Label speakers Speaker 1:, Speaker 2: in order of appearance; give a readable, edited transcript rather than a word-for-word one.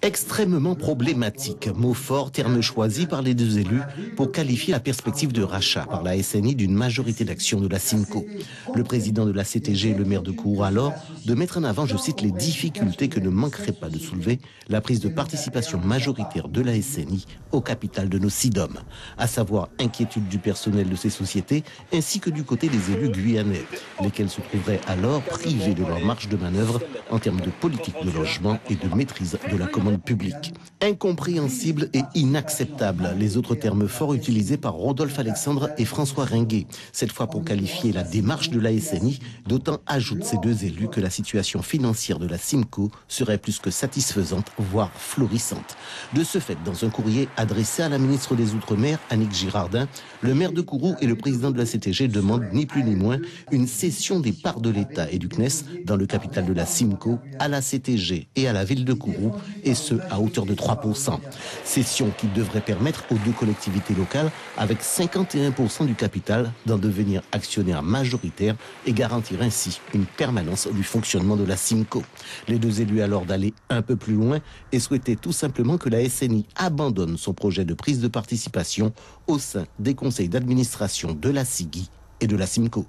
Speaker 1: Extrêmement problématique, mot fort, terme choisi par les deux élus pour qualifier la perspective de rachat par la SNI d'une majorité d'actions de la Simco. Le président de la CTG et le maire de Kourou alors de mettre en avant, je cite, les difficultés que ne manquerait pas de soulever la prise de participation majoritaire de la SNI au capital de nos SIDOM, à savoir inquiétude du personnel de ces sociétés ainsi que du côté des élus guyanais, lesquels se trouveraient alors privés de leur marge de manœuvre en termes de politique de logement et de maîtrise de la commande publique. Incompréhensible et inacceptable, les autres termes forts utilisés par Rodolphe Alexandre et François Ringuet, cette fois pour qualifier la démarche de la SNI, d'autant ajoutent ces deux élus que la situation financière de la Simco serait plus que satisfaisante, voire florissante. De ce fait, dans un courrier adressé à la ministre des Outre-mer, Annick Girardin, le maire de Kourou et le président de la CTG demandent ni plus ni moins une cession des parts de l'État et du CNES dans le capital de la Simco à la CTG et à la ville de Kourou, et ce à hauteur de 3%. Cession qui devrait permettre aux deux collectivités locales, avec 51% du capital, d'en devenir actionnaires majoritaires et garantir ainsi une permanence du fonctionnement de la Simco. Les deux élus alors d'aller un peu plus loin et souhaitaient tout simplement que la SNI abandonne son projet de prise de participation au sein des conseils d'administration de la SIGI et de la Simco.